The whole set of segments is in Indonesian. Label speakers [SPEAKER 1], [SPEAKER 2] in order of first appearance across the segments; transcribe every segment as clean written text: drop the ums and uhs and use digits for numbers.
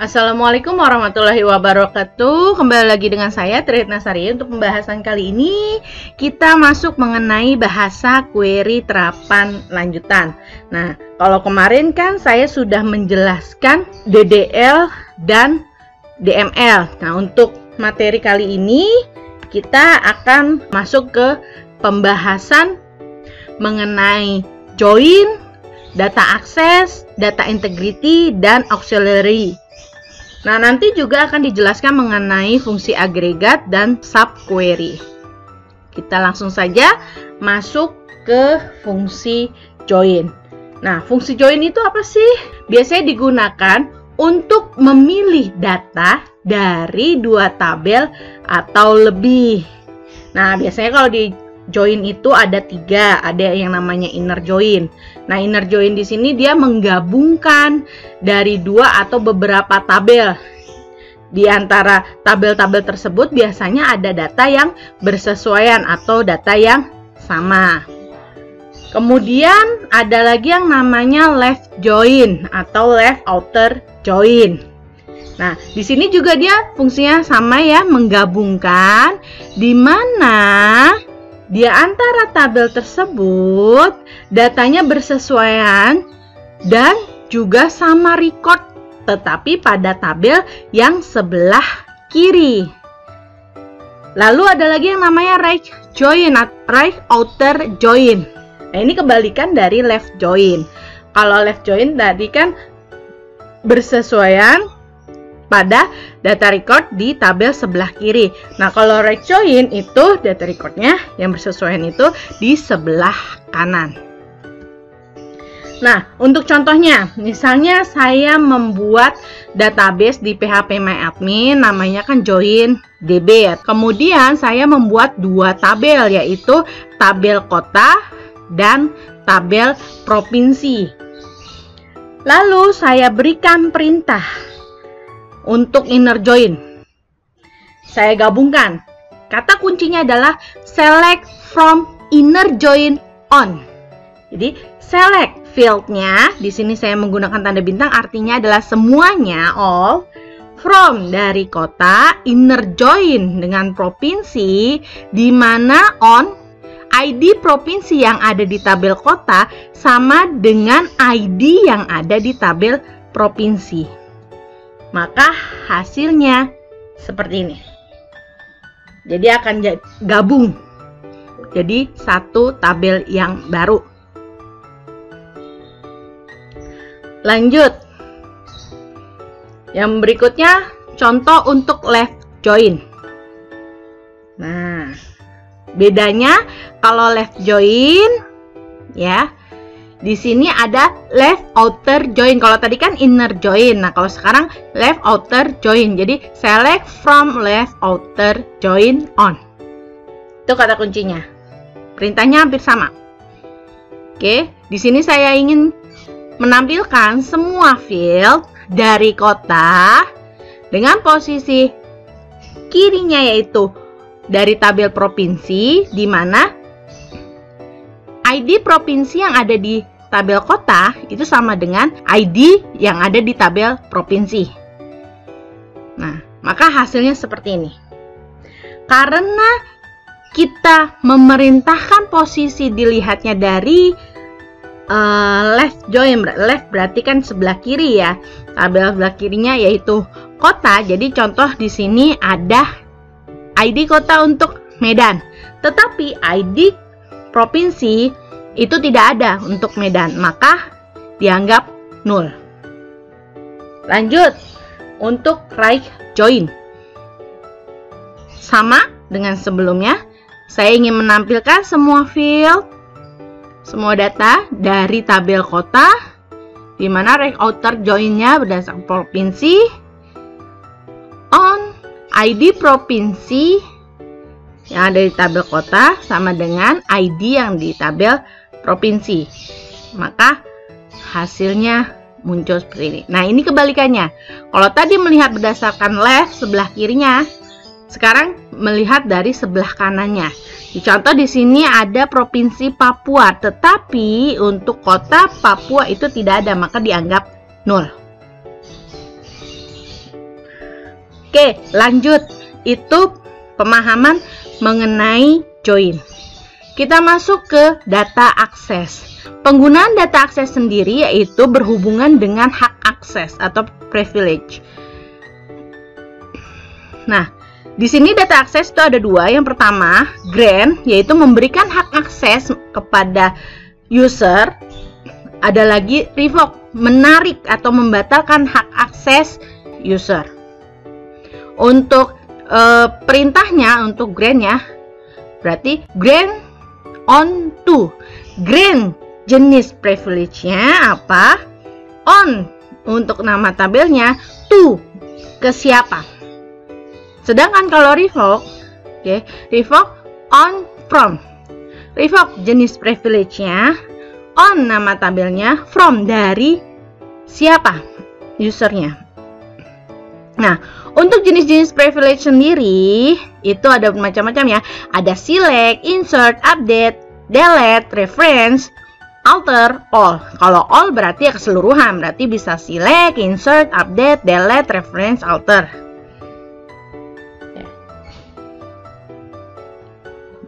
[SPEAKER 1] Assalamualaikum warahmatullahi wabarakatuh. Kembali lagi dengan saya Tri Nasari. Untuk pembahasan kali ini kita masuk mengenai bahasa query terapan lanjutan. Nah, kalau kemarin kan saya sudah menjelaskan DDL dan DML. Nah, untuk materi kali ini kita akan masuk ke pembahasan mengenai join, data access, data integrity, dan auxiliary. Nah, nanti juga akan dijelaskan mengenai fungsi agregat dan subquery. Kita langsung saja masuk ke fungsi join. Nah, fungsi join itu apa sih? Biasanya digunakan untuk memilih data dari dua tabel atau lebih. Nah, biasanya kalau di join itu ada tiga, ada yang namanya inner join. Nah, inner join di sini dia menggabungkan dari dua atau beberapa tabel. Di antara tabel-tabel tersebut biasanya ada data yang bersesuaian atau data yang sama. Kemudian ada lagi yang namanya left join atau left outer join. Nah, di sini juga dia fungsinya sama ya, menggabungkan di mana di antara tabel tersebut datanya bersesuaian dan juga sama record, tetapi pada tabel yang sebelah kiri. Lalu ada lagi yang namanya right join atau right outer join. Nah, ini kebalikan dari left join. Kalau left join tadi kan bersesuaian pada data record di tabel sebelah kiri. Nah, kalau right join itu data recordnya yang bersesuaian itu di sebelah kanan. Nah, untuk contohnya, misalnya saya membuat database di PHP MyAdmin, namanya kan join DB. Kemudian saya membuat dua tabel, yaitu tabel kota dan tabel provinsi. Lalu saya berikan perintah untuk inner join. Saya gabungkan. Kata kuncinya adalah select from inner join on. Jadi select fieldnya di sini saya menggunakan tanda bintang, artinya adalah semuanya, all, from dari kota, inner join dengan provinsi, di mana on ID provinsi yang ada di tabel kota sama dengan ID yang ada di tabel provinsi. Maka hasilnya seperti ini. Jadi akan gabung jadi satu tabel yang baru. Lanjut. Yang berikutnya contoh untuk left join. Nah, bedanya kalau left join ya, di sini ada left outer join. Kalau tadi kan inner join. Nah, kalau sekarang left outer join. Jadi select from left outer join on. Itu kata kuncinya. Perintahnya hampir sama. Oke, di sini saya ingin menampilkan semua field dari kota dengan posisi kirinya yaitu dari tabel provinsi, di mana ID provinsi yang ada di tabel kota itu sama dengan ID yang ada di tabel provinsi. Nah, maka hasilnya seperti ini. Karena kita memerintahkan posisi dilihatnya dari left join, left berarti kan sebelah kiri ya. Tabel sebelah kirinya yaitu kota. Jadi contoh di sini ada ID kota untuk Medan. Tetapi ID provinsi itu tidak ada untuk Medan, maka dianggap nol. Lanjut untuk right join. Sama dengan sebelumnya, saya ingin menampilkan semua field, semua data dari tabel kota, di mana right outer join-nya berdasarkan provinsi, on ID provinsi yang ada di tabel kota sama dengan ID yang di tabel provinsi. Maka hasilnya muncul seperti ini. Nah, ini kebalikannya. Kalau tadi melihat berdasarkan left sebelah kirinya, sekarang melihat dari sebelah kanannya. Di contoh di sini ada provinsi Papua, tetapi untuk kota Papua itu tidak ada, maka dianggap 0. Oke, lanjut. Itu pemahaman mengenai join. Kita masuk ke data akses. Penggunaan data akses sendiri yaitu berhubungan dengan hak akses atau privilege. Nah, di sini data akses itu ada dua. Yang pertama, grant, yaitu memberikan hak akses kepada user. Ada lagi revoke, menarik atau membatalkan hak akses user. Untuk perintahnya, untuk grant-nya, berarti grant on to. Grant jenis privilege-nya apa? On untuk nama tabelnya, to ke siapa. Sedangkan kalau revoke, revoke on from. Revoke jenis privilege-nya, on nama tabelnya, from dari siapa? Usernya. Nah, untuk jenis-jenis privilege sendiri itu ada macam-macam ya. Ada select, insert, update, delete, reference, alter, all. Kalau all berarti ya keseluruhan, berarti bisa select, insert, update, delete, reference, alter.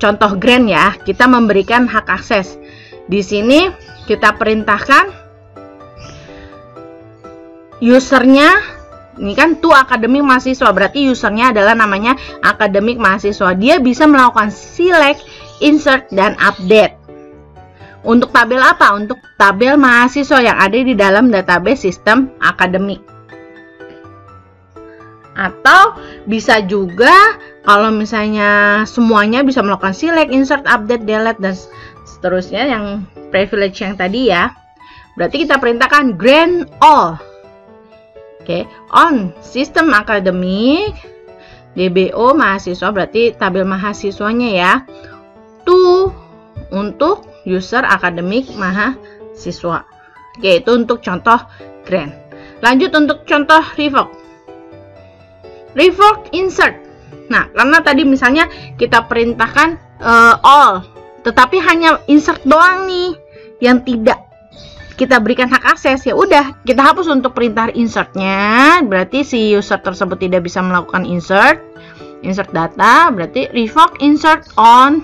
[SPEAKER 1] Contoh grant ya, kita memberikan hak akses. Di sini kita perintahkan usernya, ini kan to akademik mahasiswa, berarti usernya adalah namanya akademik mahasiswa. Dia bisa melakukan select, insert, dan update. Untuk tabel apa? Untuk tabel mahasiswa yang ada di dalam database sistem akademik. Atau bisa juga kalau misalnya semuanya bisa melakukan select, insert, update, delete, dan seterusnya yang privilege yang tadi ya. Berarti kita perintahkan grant all. On sistem akademik DBO mahasiswa, berarti tabel mahasiswanya ya. To untuk user akademik mahasiswa. Itu untuk contoh grant. Lanjut untuk contoh revoke. Revoke insert. Nah, karena tadi misalnya kita perintahkan all, tetapi hanya insert doang nih yang tidak kita berikan hak akses, ya udah kita hapus untuk perintah insertnya. Berarti si user tersebut tidak bisa melakukan insert data. Berarti revoke insert on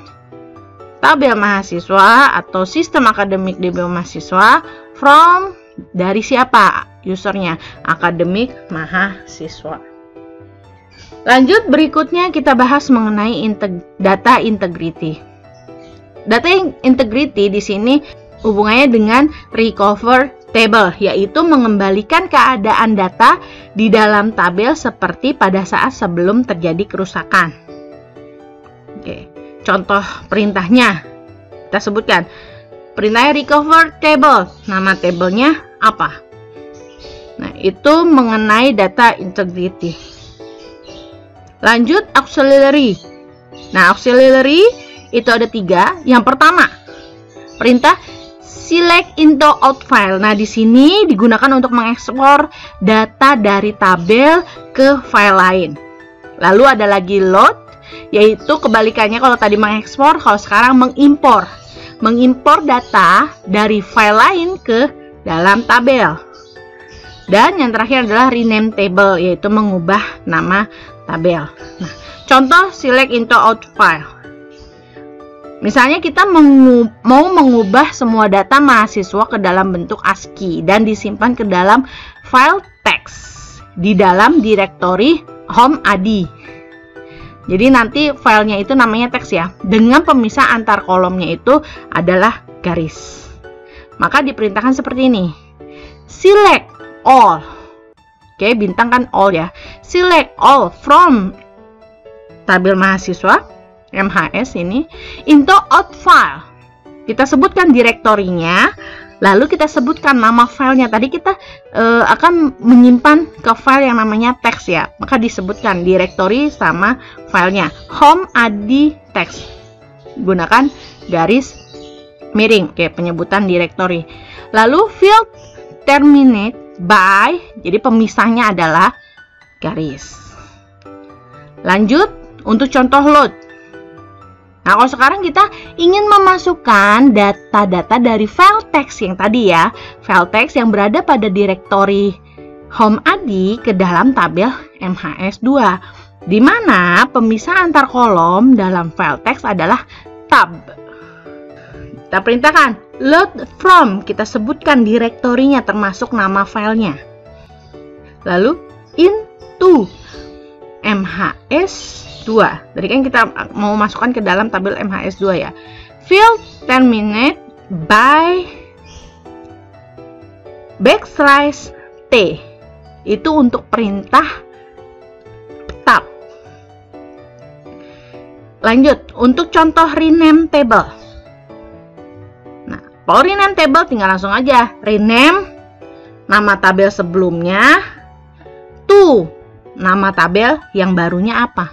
[SPEAKER 1] tabel mahasiswa atau sistem akademik DBO mahasiswa from dari siapa usernya, akademik mahasiswa. Lanjut, berikutnya kita bahas mengenai data integrity. Data integrity di sini hubungannya dengan recover table, yaitu mengembalikan keadaan data di dalam tabel seperti pada saat sebelum terjadi kerusakan. Contoh perintahnya kita sebutkan. Perintahnya recover table. Nama tabelnya apa? Nah, itu mengenai data integrity. Lanjut, auxiliary. Nah, auxiliary itu ada 3. Yang pertama, perintah select into out file. Nah, di sini digunakan untuk mengekspor data dari tabel ke file lain. Lalu ada lagi load, yaitu kebalikannya kalau tadi mengekspor, kalau sekarang mengimpor. Mengimpor data dari file lain ke dalam tabel. Dan yang terakhir adalah rename table, yaitu mengubah nama tabel. Nah, contoh select into out file. Misalnya kita mau mengubah semua data mahasiswa ke dalam bentuk ASCII dan disimpan ke dalam file text di dalam direktori home ADI. Jadi nanti filenya itu namanya teks ya, dengan pemisah antar kolomnya itu adalah garis. Maka diperintahkan seperti ini. Select all. Bintang kan all ya. Select all from tabel mahasiswa MHS ini into out file. Kita sebutkan direktorinya, lalu kita sebutkan nama filenya. Tadi kita akan menyimpan ke file yang namanya teks ya, maka disebutkan direktori sama filenya home adi teks. Gunakan garis miring, penyebutan direktori. Lalu field terminate by, jadi pemisahnya adalah garis. Lanjut untuk contoh load. Nah, kalau sekarang kita ingin memasukkan data-data dari file text yang tadi ya, file text yang berada pada direktori home ID ke dalam tabel MHS2, di mana pemisah antar kolom dalam file teks adalah tab. Kita perintahkan load from, kita sebutkan direktorinya termasuk nama filenya. Lalu into MHS2. Tadi kan kita mau masukkan ke dalam tabel MHS2 ya. Field terminate by backslash T. Itu untuk perintah tab. Lanjut, untuk contoh rename table. Nah, kalau rename table tinggal langsung aja rename nama tabel sebelumnya to nama tabel yang barunya apa.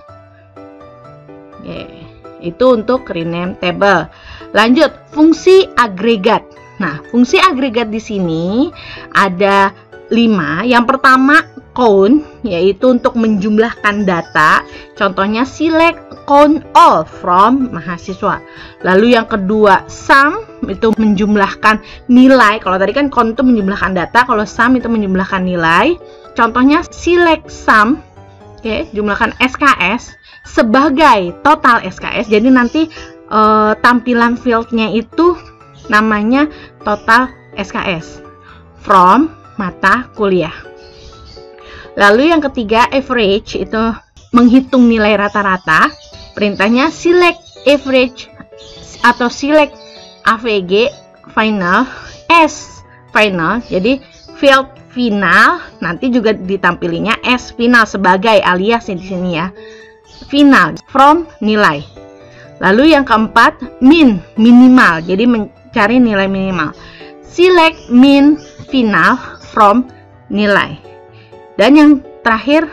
[SPEAKER 1] Oke, itu untuk rename table. Lanjut, fungsi agregat. Nah, fungsi agregat di sini ada 5. Yang pertama count, yaitu untuk menjumlahkan data. Contohnya select count all from mahasiswa. Lalu yang kedua sum, itu menjumlahkan nilai. Kalau tadi kan count itu menjumlahkan data, kalau sum itu menjumlahkan nilai. Contohnya select sum, oke, jumlahkan SKS sebagai total SKS. Jadi nanti tampilan fieldnya itu namanya total SKS from mata kuliah. Lalu yang ketiga average, itu menghitung nilai rata-rata. Perintahnya select average atau select AVG final as final. Jadi field final nanti juga ditampilinya as final sebagai alias di sini ya. Final from nilai. Lalu yang keempat min minimal. Jadi mencari nilai minimal. Select min final from nilai. Dan yang terakhir,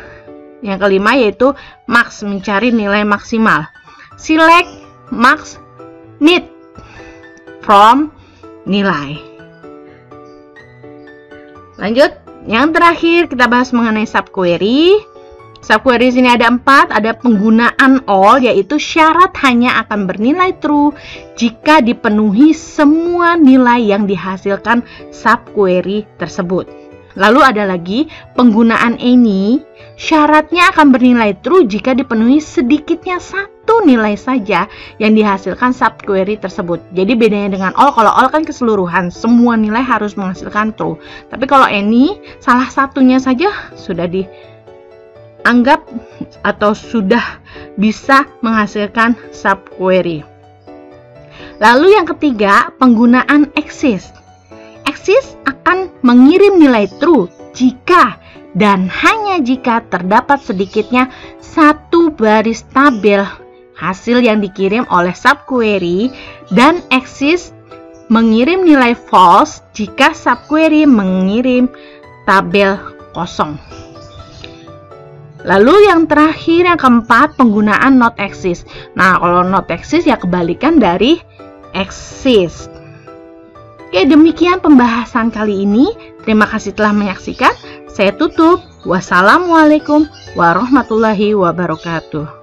[SPEAKER 1] yang kelima yaitu max, mencari nilai maksimal. Select max mid from nilai. Lanjut, yang terakhir kita bahas mengenai subquery. Subquery sini ada 4, ada penggunaan all, yaitu syarat hanya akan bernilai true jika dipenuhi semua nilai yang dihasilkan subquery tersebut. Lalu ada lagi penggunaan any, syaratnya akan bernilai true jika dipenuhi sedikitnya satu nilai saja yang dihasilkan subquery tersebut. Jadi bedanya dengan all, kalau all kan keseluruhan, semua nilai harus menghasilkan true. Tapi kalau any, salah satunya saja sudah dianggap atau sudah bisa menghasilkan subquery. Lalu yang ketiga, penggunaan exist. Exist akan mengirim nilai true jika dan hanya jika terdapat sedikitnya satu baris tabel hasil yang dikirim oleh subquery, dan exist mengirim nilai false jika subquery mengirim tabel kosong. Lalu yang terakhir, yang keempat, penggunaan not exist. Nah, kalau not exist ya kebalikan dari exist. Oke, demikian pembahasan kali ini. Terima kasih telah menyaksikan. Saya tutup. Wassalamualaikum warahmatullahi wabarakatuh.